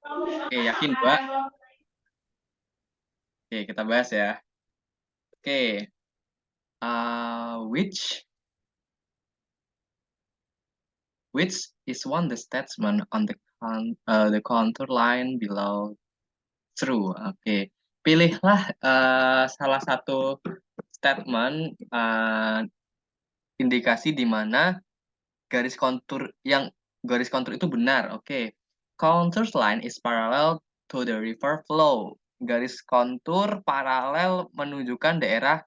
Oke, yakin, Mbak? Oke, kita bahas ya. Oke, which is one the statement on the contour line below true. Oke, pilihlah salah satu statement indikasi di mana garis kontur itu benar. Oke, contour line is parallel to the river flow. Garis kontur paralel menunjukkan daerah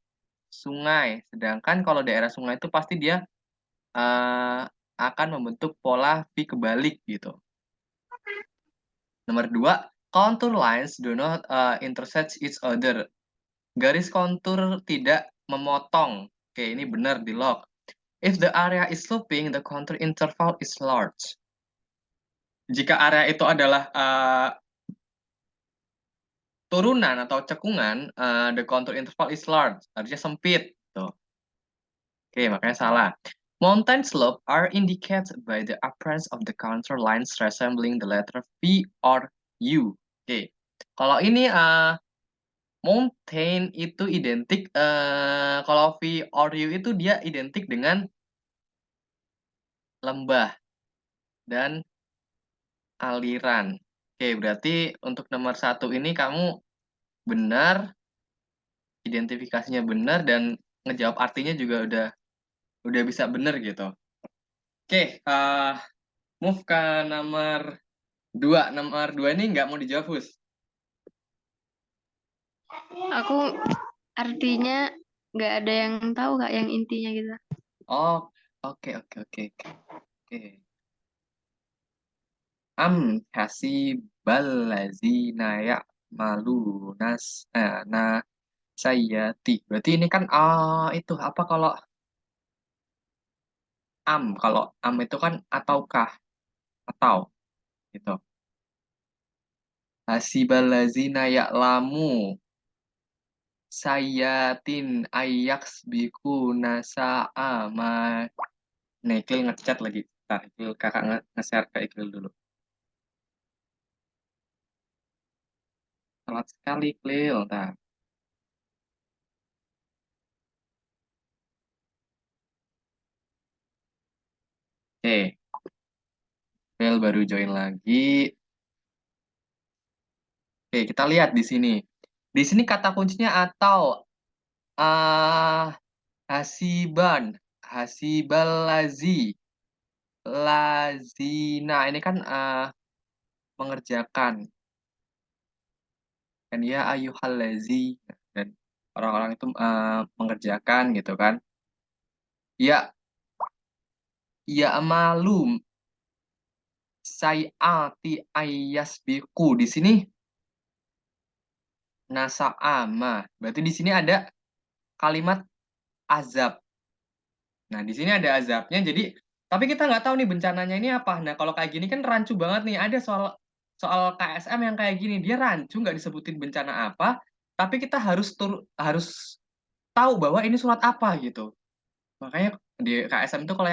sungai. Sedangkan kalau daerah sungai itu pasti dia eh, akan membentuk pola V kebalik gitu. Nomor dua, contour lines do not intersect each other. Garis kontur tidak memotong. Oke, ini benar di log. If the area is sloping, the contour interval is large. Jika area itu adalah turunan atau cekungan, the contour interval is large. Harusnya sempit. Tuh. Oke, makanya salah. Mountain slope are indicated by the appearance of the contour lines resembling the letter V or U. Oke, kalau ini mountain itu identik, kalau V or U itu dia identik dengan lembah dan aliran. Oke, berarti untuk nomor satu ini kamu benar, identifikasinya benar, dan ngejawab artinya juga udah bisa benar gitu. Oke, move ke nomor dua. Nomor dua ini nggak mau dijawab, Hus. Aku artinya nggak ada yang tahu kak yang intinya gitu. Oh, oke, oke, oke, oke. Oke. Hasiballazina malu na sayati. Berarti ini kan itu apa kalau kalau itu kan ataukah atau gitu. Hasiballazina ya'lamu sayatin ayaks biku nasa ama. Nih, Iqlil ngechat lagi. Ntar, Iqlil kakak nge-share ke Iqlil dulu. Selamat sekali, Iqlil. Ntar. Oke, Iqlil baru join lagi. Oke, kita lihat di sini. Di sini kata kuncinya atau ah hasiban, hasibalazi, lazina. Ini kan mengerjakan. Dan ya ayuhal lazi, dan orang-orang itu mengerjakan gitu kan. Ya, ya malum sayati ayasbiku. Di sini nasa'ama. Berarti di sini ada kalimat azab. Nah, di sini ada azabnya. Jadi, tapi kita nggak tahu nih bencananya ini apa. Nah, kalau kayak gini kan rancu banget nih. Ada soal soal KSM yang kayak gini. Dia rancu, nggak disebutin bencana apa. Tapi kita harus tahu bahwa ini surat apa gitu. Makanya di KSM itu kalau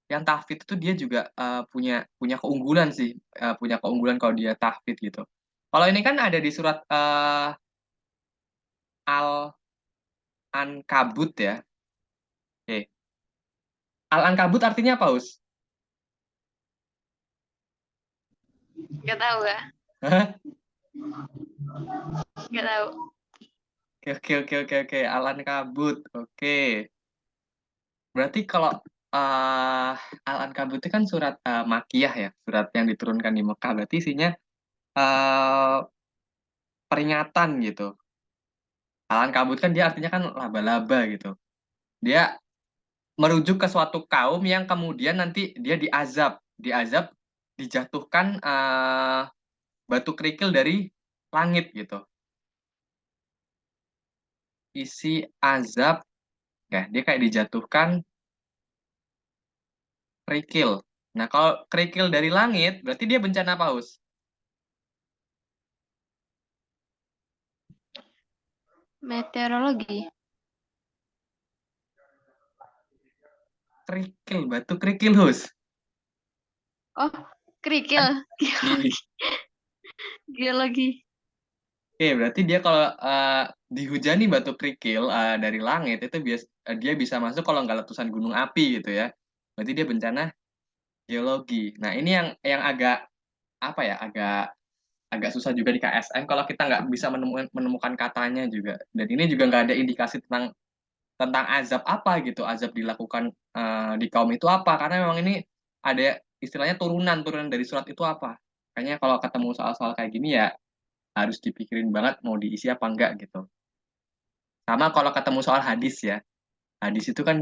yang tahfidz itu dia juga punya punya keunggulan sih. Punya keunggulan kalau dia tahfidz gitu. Kalau ini kan ada di surat Al-Ankabut ya. Oke. Al-Ankabut artinya apa, Us? Nggak tahu kak, nggak tahu. Oke, oke, oke, oke, oke. Al-Ankabut. Oke. Berarti kalau uh, Al-Ankabut itu kan surat Makkiyah ya, surat yang diturunkan di Mekah. Berarti isinya uh, peringatan gitu. Al-Ankabut kan dia artinya kan laba-laba gitu. Dia merujuk ke suatu kaum yang kemudian nanti dia diazab, dijatuhkan batu kerikil dari langit gitu. Isi azab, ya dia kayak dijatuhkan kerikil. Nah, kalau kerikil dari langit, berarti dia bencana paus. Meteorologi. Kerikil, batu kerikil, Hus. Oh, Kan, kerikil. iya, Geologi. Oke, berarti dia kalau dihujani batu kerikil dari langit itu dia bisa masuk kalau nggak letusan gunung api gitu ya. Berarti dia bencana geologi. Nah, ini yang agak apa ya? Agak susah juga di KSM kalau kita nggak bisa menemukan katanya juga. Dan ini juga nggak ada indikasi tentang azab apa gitu. Azab dilakukan di kaum itu apa? Karena memang ini ada istilahnya turunan dari surat itu apa. Kayaknya kalau ketemu soal-soal kayak gini ya harus dipikirin banget mau diisi apa enggak gitu. Sama kalau ketemu soal hadis ya. Hadis itu kan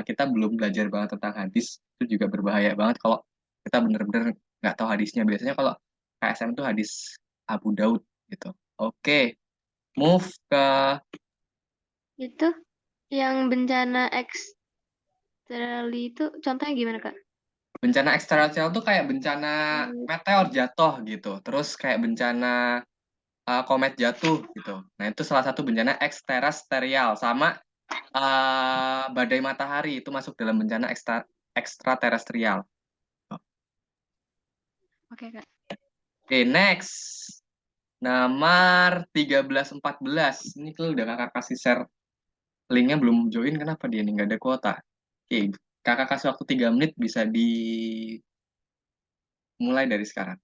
kita belum belajar banget tentang hadis. Itu juga berbahaya banget kalau kita bener-bener nggak tahu hadisnya. Biasanya kalau KSM itu hadis Abu Daud gitu. Oke, move ke Itu yang bencana ekstrali itu contohnya gimana, Kak? bencana ekstraterrestrial tuh kayak bencana Hmm. meteor jatuh gitu. Terus kayak bencana komet jatuh gitu. Nah, itu salah satu bencana ekstraterestrial sama badai matahari itu masuk dalam bencana ekstraterestrial. Oke, Kak. Oke, next. Nomor 1314. Ini kalau udah kakak kasih share linknya belum join, kenapa dia nih nggak ada kuota? Oke, kakak kasih waktu 3 menit bisa dimulai dari sekarang.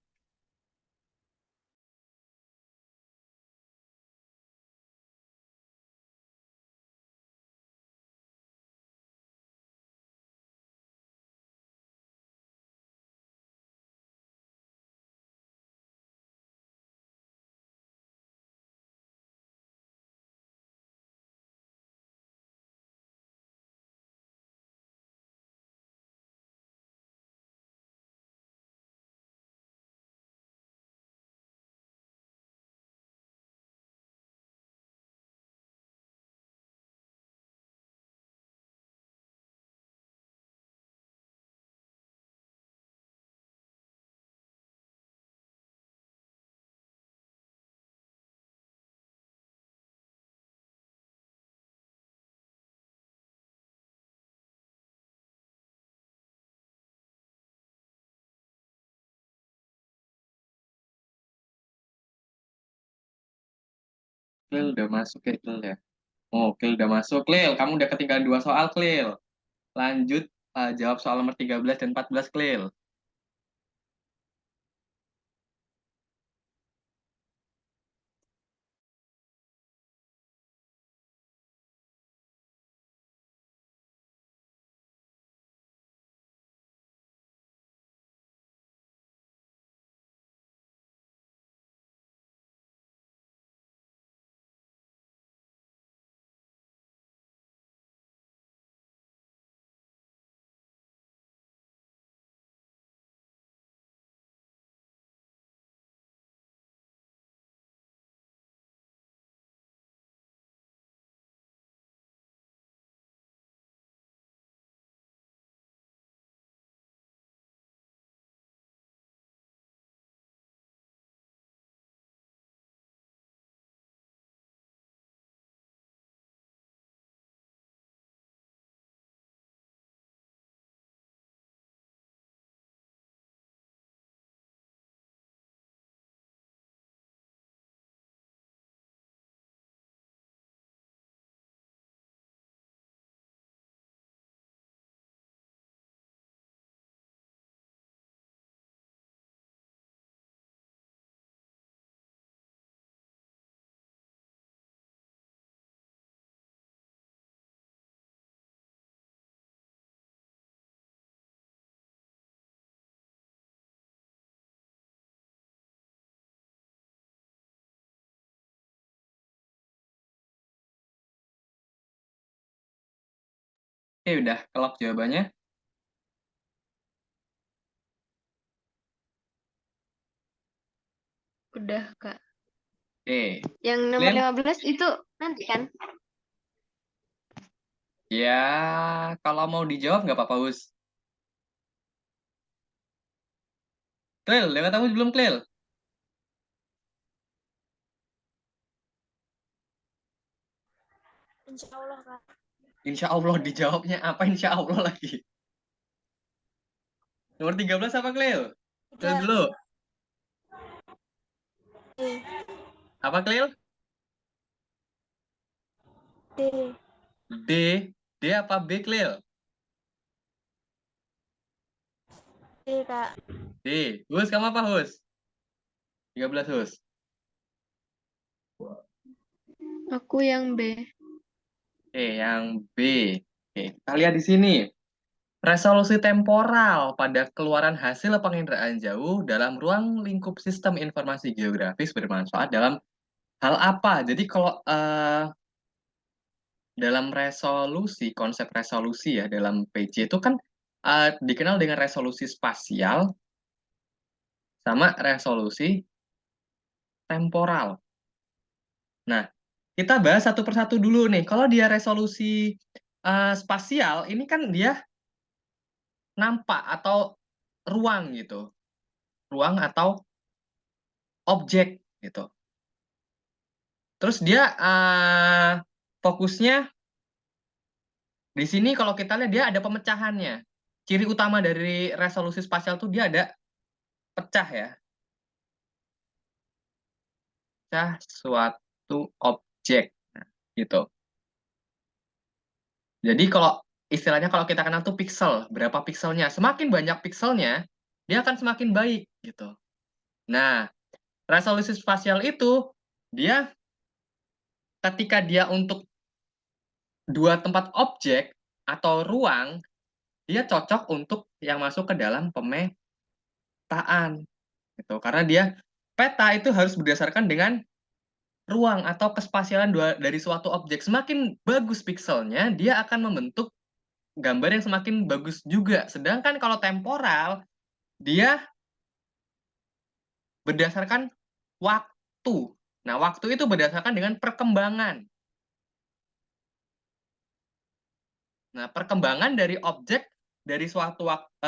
Klil udah masuk ya, Klil ya. Oh, Klil udah masuk. Klil, kamu udah ketinggalan 2 soal, Klil. Lanjut, jawab soal nomor 13 dan 14, Klil. Oke, udah kelok jawabannya. Udah, Kak. Oke, Yang nomor Klil. 15 itu nanti kan? Ya, kalau mau dijawab nggak apa-apa, Us. Klil, lewat kamu belum, Klil? Insya Allah, Kak. Insya Allah dijawabnya apa? Insya Allah lagi. Nomor 13 apa, Klil? Klil Tiga, dulu. Apa, Klil? D. D. D apa B, Klil? D, Kak. D. Hus, kamu apa, Hus? 13, Hus. Aku yang B. Oke, yang B. Oke, kita lihat di sini. Resolusi temporal pada keluaran hasil penginderaan jauh dalam ruang lingkup sistem informasi geografis bermanfaat dalam hal apa? Jadi kalau dalam resolusi, konsep resolusi ya dalam PJ itu kan dikenal dengan resolusi spasial sama resolusi temporal. Nah, kita bahas satu persatu dulu nih. Kalau dia resolusi spasial, ini kan dia nampak atau ruang gitu. Ruang atau objek gitu. Terus dia fokusnya di sini kalau kita lihat dia ada pemecahannya. Ciri utama dari resolusi spasial tuh dia ada pecah ya. Pecah suatu objek. Nah, gitu. Jadi kalau istilahnya kalau kita kenal tuh pixel, berapa pixelnya. Semakin banyak pixelnya, dia akan semakin baik gitu. Nah, resolusi spasial itu dia ketika dia untuk dua tempat objek atau ruang, dia cocok untuk yang masuk ke dalam pemetaan gitu. Karena dia peta itu harus berdasarkan dengan ruang atau kespasialan dari suatu objek. Semakin bagus pixelnya, dia akan membentuk gambar yang semakin bagus juga. Sedangkan kalau temporal, dia berdasarkan waktu. Nah, waktu itu berdasarkan dengan perkembangan. Nah, perkembangan dari objek dari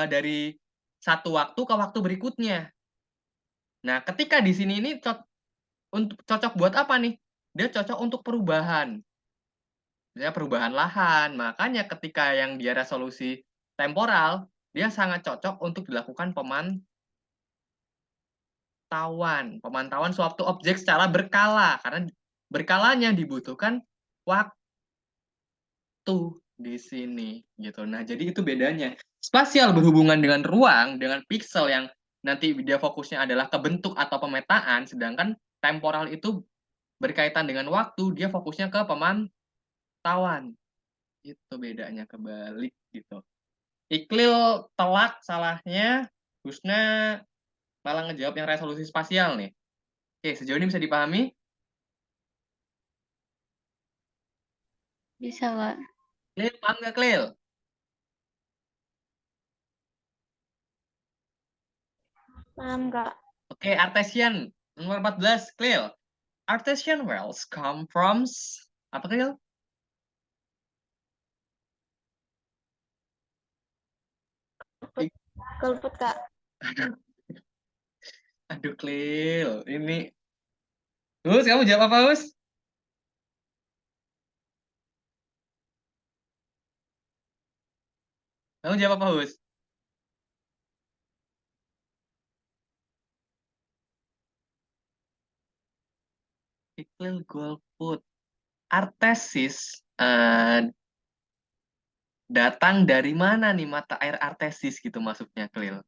dari satu waktu ke waktu berikutnya. Nah, ketika di sini ini untuk cocok buat apa nih? Dia cocok untuk perubahan. Ya, perubahan lahan. Makanya ketika yang dia resolusi temporal, dia sangat cocok untuk dilakukan pemantauan suatu objek secara berkala karena berkalanya dibutuhkan waktu di sini gitu. Nah, jadi itu bedanya. Spasial berhubungan dengan ruang, dengan pixel yang nanti dia fokusnya adalah ke bentuk atau pemetaan, sedangkan temporal itu berkaitan dengan waktu, dia fokusnya ke pemantauan. Itu bedanya kebalik gitu. Iklil telak salahnya, Husna malah ngejawab yang resolusi spasial nih. Oke, sejauh ini bisa dipahami? Bisa, Kak. Klil, paham nggak Klil? Paham, Kak. Oke, Artesian nomor 14, Klil. Artesian wells come from apa Klil? Golput, Kak. Aduh, Klil. Ini. Hus, kamu jawab apa, Hus? Kamu jawab apa, Hus? Iklil golput. Artesis datang dari mana nih mata air artesis gitu maksudnya, Klil?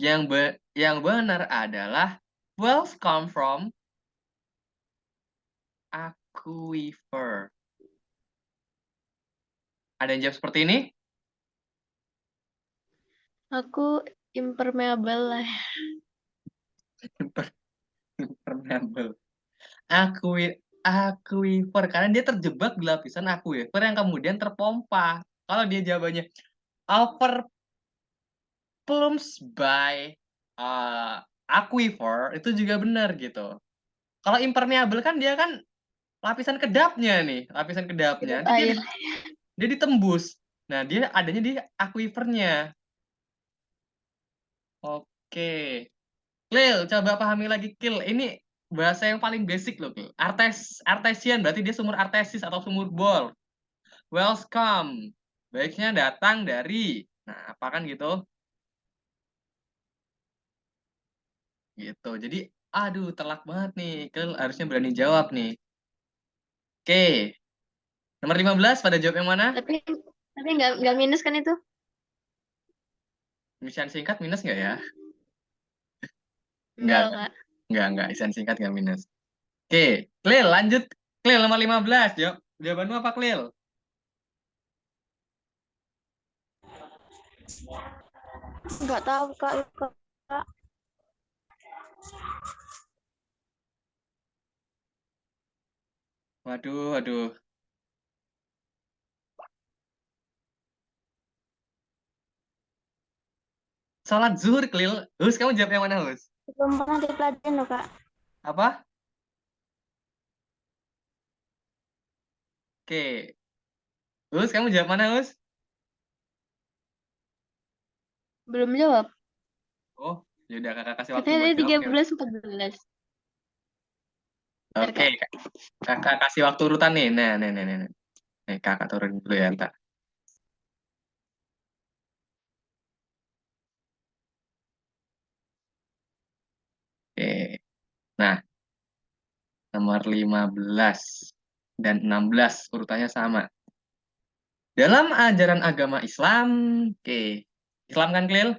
Yang benar adalah wells come from aquifer. Ada yang jawab seperti ini? Aku impermeable lah. Impermeable. Aquifer karena dia terjebak di lapisan aquifer yang kemudian terpompa. Kalau dia jawabannya overplumes by aquifer itu juga benar gitu. Kalau impermeable kan dia kan lapisan kedapnya nih, lapisan kedapnya. Kedap Nanti air. dia ditembus. Nah, dia adanya di aquifernya. Oke. Lil, coba pahami lagi Kil. Ini bahasa yang paling basic loh, Kil. Artesian berarti dia sumur artesis atau sumur bor. Welcome. Baiknya datang dari. Nah, apa kan gitu? Gitu. Jadi, aduh telak banget nih. Kalian harusnya berani jawab nih. Oke. Nomor 15 pada jawab yang mana? Tapi nggak minus kan itu? Isian singkat minus nggak ya? Enggak Nggak, loh, Kak. nggak. Isian singkat nggak minus. Oke, Klil, lanjut. Klil, nomor 15. Jawabanmu apa, Klil? Nggak tahu kak. Kak. Waduh, waduh. Sholat zuhur, Klil. Hus, kamu jawab yang mana, Hus? Belum pernah dipelajarin loh kak. Apa? Oke. Hus, kamu jawab mana, Hus? Belum jawab. Oh, yaudah kakak kasih waktu Katanya buat tadi jawab. 13, 14. Bentar, Oke, Kak. kakak kasih waktu urutan nih. Nah, nih. Nih, kakak turun dulu ya, entar. Oke. Nah, nomor 15 dan 16 urutannya sama. Dalam ajaran agama Islam, oke. Islam kan, Klil?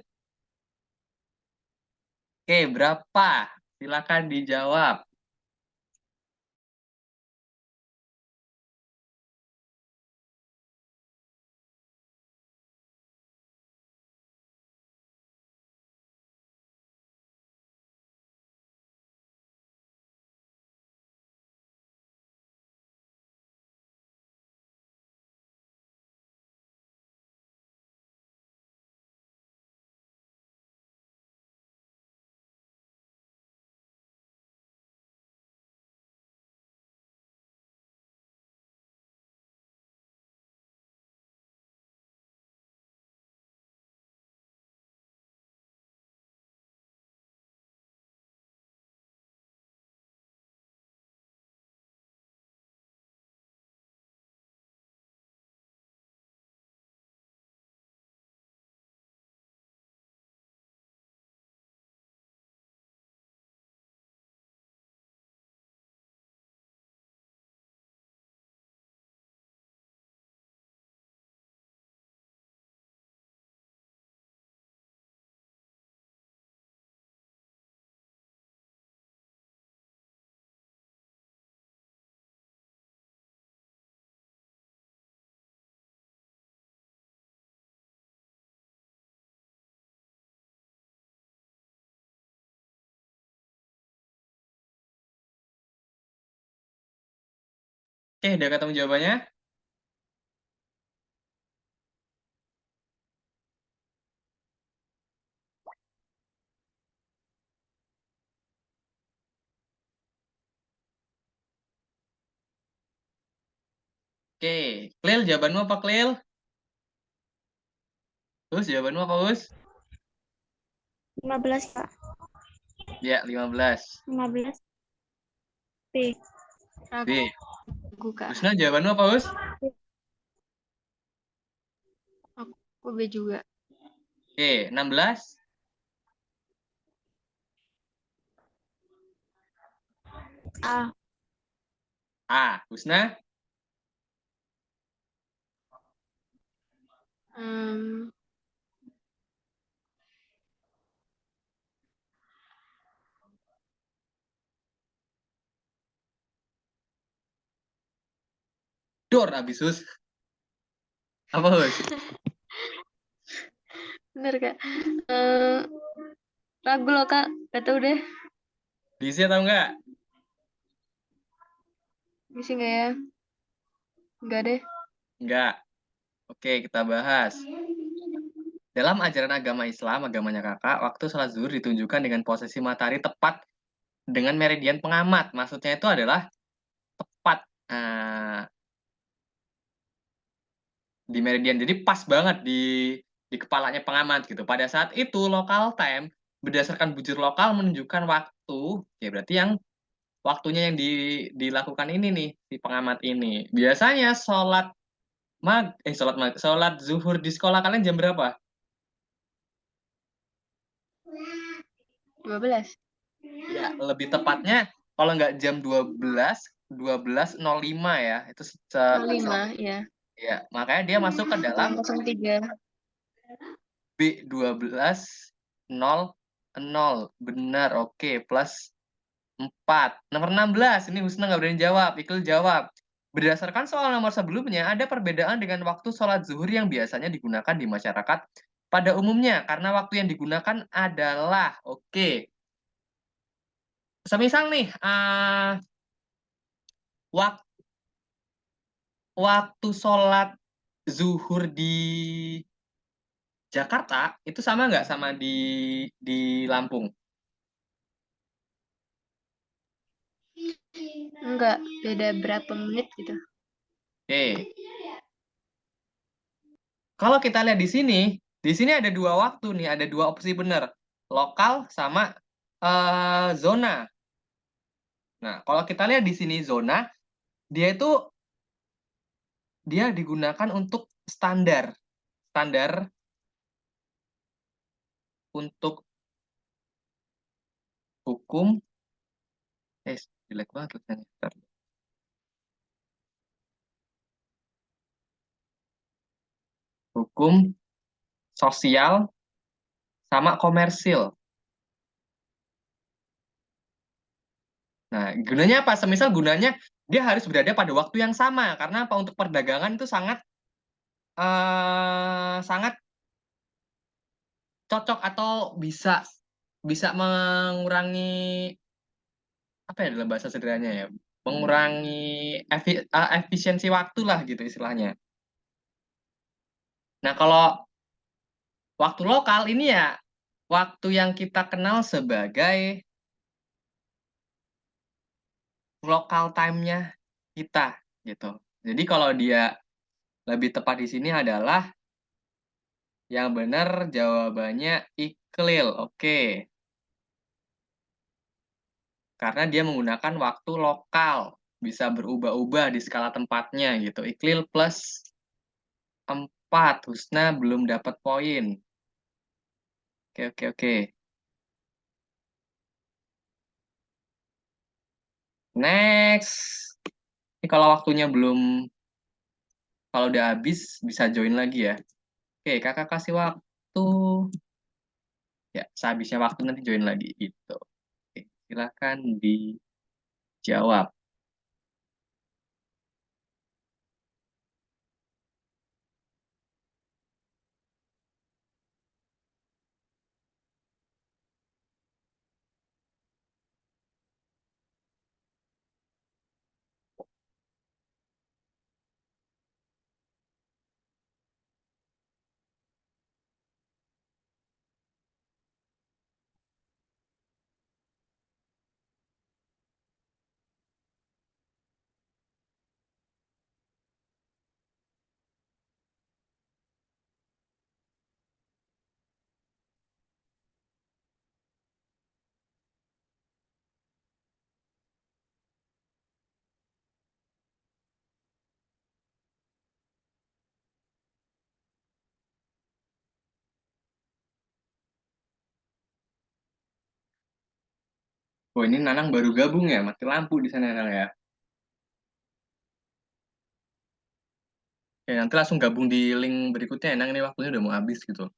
Oke, berapa? Silakan dijawab. Oke, udah ketemu jawabannya? Oke, Klil, jawabanmu apa, Klil? Hus, jawabanmu apa, Hus? 15 kak. Ya, 15. 15 B. B. Ragu, Kak. Husna, jawabanmu apa, Hus? Aku B juga. Oke, 16. A. A. Husna? Em, Dor, abis, Hus. Apa, Hus? bener, Kak. Eh, ragu loh, Kak. Gak tau deh. Diisi atau enggak? Bisa nggak ya? Enggak deh. Enggak. Oke, kita bahas. Dalam ajaran agama Islam, agamanya kakak, waktu sholat zuhur ditunjukkan dengan posisi matahari tepat dengan meridian pengamat. Maksudnya itu adalah tepat di meridian. Jadi pas banget di kepalanya pengamat gitu. Pada saat itu local time berdasarkan bujur lokal menunjukkan waktu, ya berarti yang waktunya yang dilakukan ini nih si pengamat ini. Biasanya sholat zuhur di sekolah kalian jam berapa? 12. Ya, lebih tepatnya kalau nggak jam 12:05 ya. Itu 05, ya. ya, makanya dia masuk ke dalam 03. B12:00. Benar, oke. Plus 4. Nomor 16, ini Husna nggak berani jawab. Iqbal jawab. Berdasarkan soal nomor sebelumnya, ada perbedaan dengan waktu sholat zuhur yang biasanya digunakan di masyarakat pada umumnya. Karena waktu yang digunakan adalah, oke. Semisal nih, waktu sholat zuhur di Jakarta itu sama nggak sama di Lampung? Enggak, beda berapa menit gitu. Oke. Kalau kita lihat di sini ada dua waktu nih, ada dua opsi benar. Lokal sama zona. Nah, kalau kita lihat di sini zona, dia itu dia digunakan untuk standar. Standar untuk hukum, jelek banget tulisannya. Bentar. Hukum, sosial, sama komersil. Nah, gunanya apa? Semisal gunanya dia harus berada pada waktu yang sama. Karena apa? Untuk perdagangan itu sangat sangat cocok atau bisa bisa mengurangi apa ya dalam bahasa sederhananya ya? Mengurangi efisiensi waktu lah gitu istilahnya. Nah, kalau waktu lokal ini ya waktu yang kita kenal sebagai lokal time-nya kita gitu. Jadi kalau dia lebih tepat di sini adalah yang benar jawabannya Iklil. Oke. Karena dia menggunakan waktu lokal. Bisa berubah-ubah di skala tempatnya gitu. Iklil plus 4. Husna belum dapat poin. Oke, oke, oke. Next. Ini kalau waktunya belum, kalau udah habis bisa join lagi ya. Oke, kakak kasih waktu. Ya, sehabisnya waktu nanti join lagi gitu. Oke, silakan dijawab. Oh, ini Nanang baru gabung ya, mati lampu di sana Nanang ya. Oke, nanti langsung gabung di link berikutnya ya, Nang. Ini waktunya udah mau habis gitu.